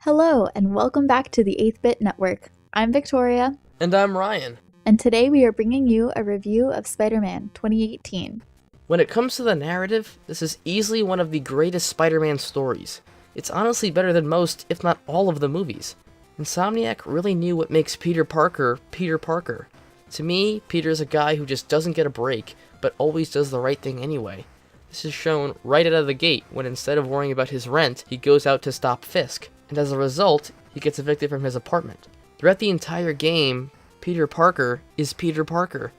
Hello, and welcome back to the 8th-Bit Network. I'm Victoria. And I'm Ryan. And today we are bringing you a review of Spider-Man 2018. When it comes to the narrative, this is easily one of the greatest Spider-Man stories. It's honestly better than most, if not all of the movies. Insomniac really knew what makes Peter Parker, Peter Parker. To me, Peter's a guy who just doesn't get a break, but always does the right thing anyway. This is shown right out of the gate when instead of worrying about his rent, he goes out to stop Fisk. And as a result, he gets evicted from his apartment. Throughout the entire game, Peter Parker is Peter Parker.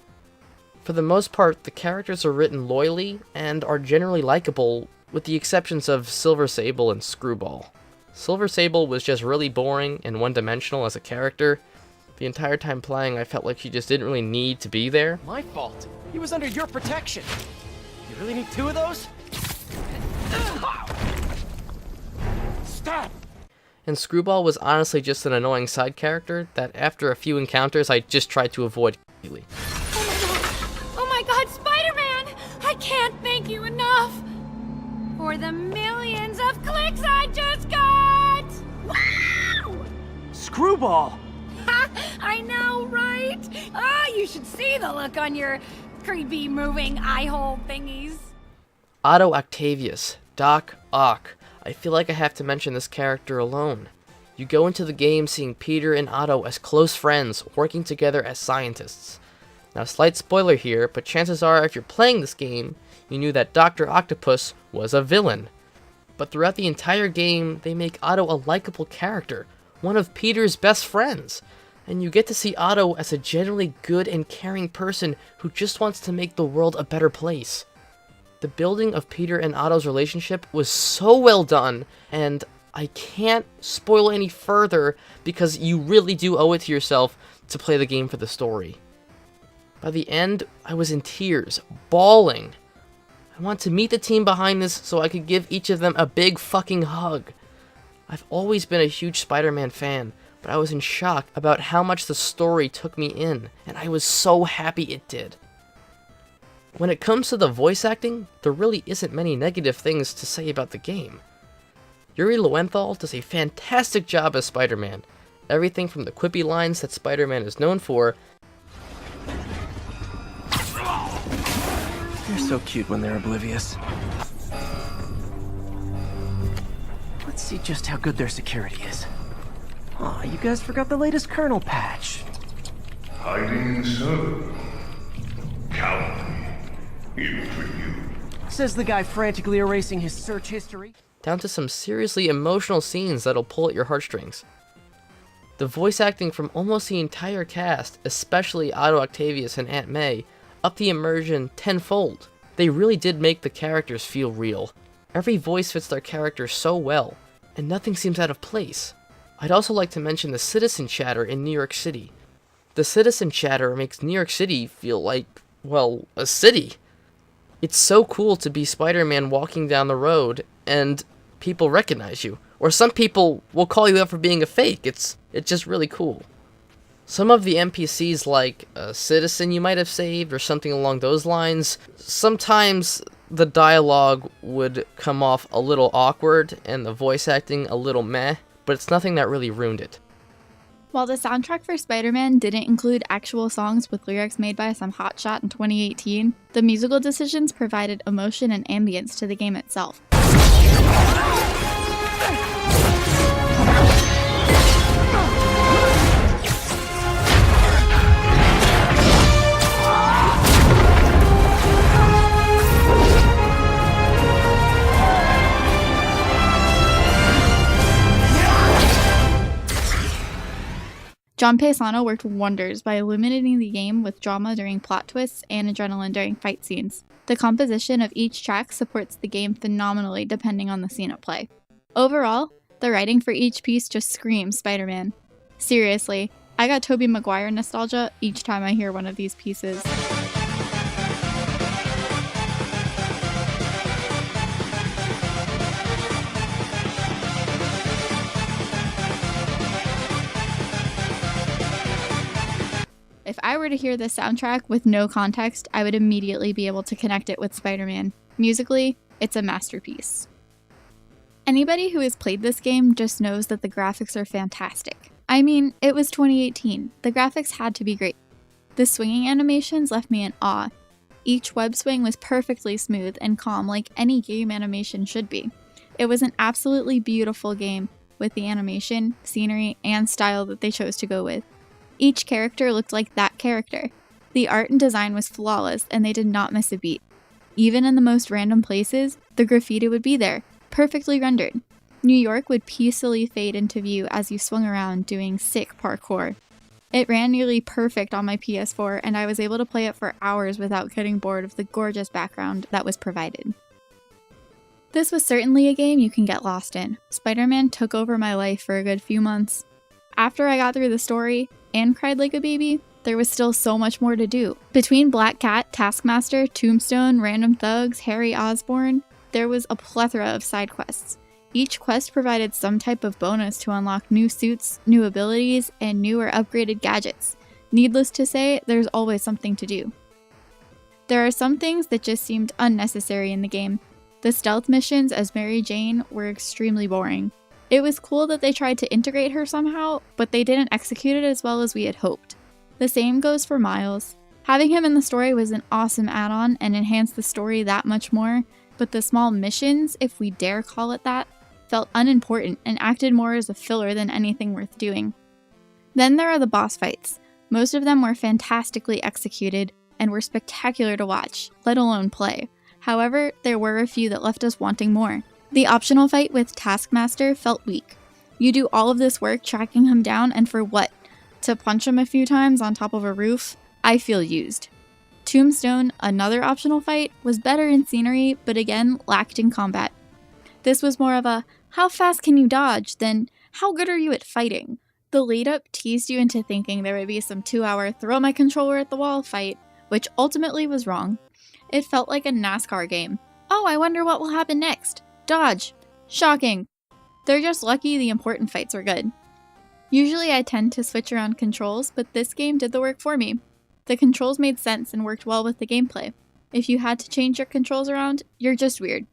For the most part, the characters are written loyally and are generally likable, with the exceptions of Silver Sable and Screwball. Silver Sable was just really boring and one-dimensional as a character. The entire time playing, I felt like she just didn't really need to be there. My fault. He was under your protection. You really need two of those? Stop! And Screwball was honestly just an annoying side character that after a few encounters I just tried to avoid completely. Oh my god, Spider-Man! I can't thank you enough for the millions of clicks I just got! Wow! Screwball! Ha! I know, right? Ah, you should see the look on your creepy moving eye hole thingies. Otto Octavius, Doc Ock. I feel like I have to mention this character alone. You go into the game seeing Peter and Otto as close friends, working together as scientists. Now, slight spoiler here, but chances are if you're playing this game, you knew that Dr. Octopus was a villain. But throughout the entire game, they make Otto a likable character, one of Peter's best friends. And you get to see Otto as a generally good and caring person who just wants to make the world a better place. The building of Peter and Otto's relationship was so well done, and I can't spoil any further because you really do owe it to yourself to play the game for the story. By the end, I was in tears, bawling. I want to meet the team behind this so I could give each of them a big fucking hug. I've always been a huge Spider-Man fan, but I was in shock about how much the story took me in, and I was so happy it did. When it comes to the voice acting, there really isn't many negative things to say about the game. Yuri Lowenthal does a fantastic job as Spider-Man. Everything from the quippy lines that Spider-Man is known for. They're so cute when they're oblivious. Let's see just how good their security is. Aw, you guys forgot the latest kernel patch. Hiding so. Cowardly. Even for you. Says the guy frantically erasing his search history. Down to some seriously emotional scenes that'll pull at your heartstrings. The voice acting from almost the entire cast, especially Otto Octavius and Aunt May, upped the immersion tenfold. They really did make the characters feel real. Every voice fits their character so well, and nothing seems out of place. I'd also like to mention the citizen chatter in New York City. The citizen chatter makes New York City feel like, well, a city. It's so cool to be Spider-Man walking down the road and people recognize you. Or some people will call you out for being a fake. It's just really cool. Some of the NPCs, like a citizen you might have saved or something along those lines, sometimes the dialogue would come off a little awkward and the voice acting a little meh, but it's nothing that really ruined it. While the soundtrack for Spider-Man didn't include actual songs with lyrics made by some hotshot in 2018, the musical decisions provided emotion and ambience to the game itself. John Paisano worked wonders by illuminating the game with drama during plot twists and adrenaline during fight scenes. The composition of each track supports the game phenomenally depending on the scene at play. Overall, the writing for each piece just screams Spider-Man. Seriously, I got Tobey Maguire nostalgia each time I hear one of these pieces. If I were to hear this soundtrack with no context, I would immediately be able to connect it with Spider-Man. Musically, it's a masterpiece. Anybody who has played this game just knows that the graphics are fantastic. I mean, it was 2018. The graphics had to be great. The swinging animations left me in awe. Each web swing was perfectly smooth and calm like any game animation should be. It was an absolutely beautiful game with the animation, scenery, and style that they chose to go with. Each character looked like that character. The art and design was flawless and they did not miss a beat. Even in the most random places, the graffiti would be there, perfectly rendered. New York would peacefully fade into view as you swung around doing sick parkour. It ran nearly perfect on my PS4 and I was able to play it for hours without getting bored of the gorgeous background that was provided. This was certainly a game you can get lost in. Spider-Man took over my life for a good few months. After I got through the story and cried like a baby, there was still so much more to do. Between Black Cat, Taskmaster, Tombstone, Random Thugs, Harry Osborn, there was a plethora of side quests. Each quest provided some type of bonus to unlock new suits, new abilities, and new or upgraded gadgets. Needless to say, there's always something to do. There are some things that just seemed unnecessary in the game. The stealth missions as Mary Jane were extremely boring. It was cool that they tried to integrate her somehow, but they didn't execute it as well as we had hoped. The same goes for Miles. Having him in the story was an awesome add-on and enhanced the story that much more, but the small missions, if we dare call it that, felt unimportant and acted more as a filler than anything worth doing. Then there are the boss fights. Most of them were fantastically executed and were spectacular to watch, let alone play. However, there were a few that left us wanting more. The optional fight with Taskmaster felt weak. You do all of this work tracking him down and for what? To punch him a few times on top of a roof? I feel used. Tombstone, another optional fight, was better in scenery, but again, lacked in combat. This was more of a, how fast can you dodge, than how good are you at fighting? The lead-up teased you into thinking there would be some 2-hour throw my controller at the wall fight, which ultimately was wrong. It felt like a NASCAR game. Oh, I wonder what will happen next. Dodge. Shocking. They're just lucky the important fights were good. Usually I tend to switch around controls, but this game did the work for me. The controls made sense and worked well with the gameplay. If you had to change your controls around, you're just weird.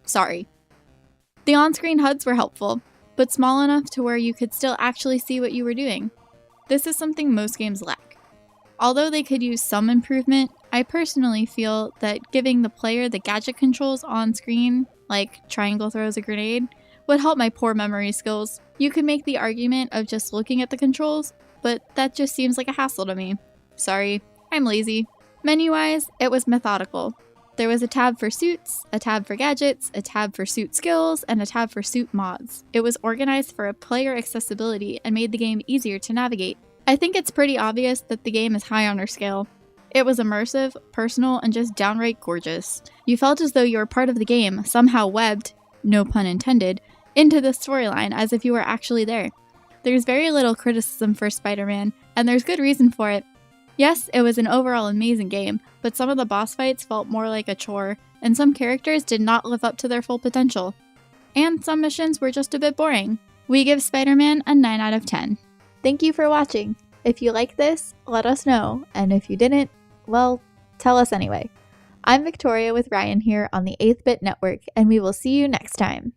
Sorry. The on-screen HUDs were helpful, but small enough to where you could still actually see what you were doing. This is something most games lack. Although they could use some improvement, I personally feel that giving the player the gadget controls on screen, like triangle throws a grenade, would help my poor memory skills. You could make the argument of just looking at the controls, but that just seems like a hassle to me. Sorry, I'm lazy. Menu-wise, it was methodical. There was a tab for suits, a tab for gadgets, a tab for suit skills, and a tab for suit mods. It was organized for a player accessibility and made the game easier to navigate. I think it's pretty obvious that the game is high on our scale. It was immersive, personal, and just downright gorgeous. You felt as though you were part of the game, somehow webbed, no pun intended, into the storyline as if you were actually there. There's very little criticism for Spider-Man, and there's good reason for it. Yes, it was an overall amazing game, but some of the boss fights felt more like a chore, and some characters did not live up to their full potential. And some missions were just a bit boring. We give Spider-Man a 9 out of 10. Thank you for watching. If you like this, let us know, and if you didn't, well, tell us anyway. I'm Victoria with Ryan here on the 8th Bit Network, and we will see you next time.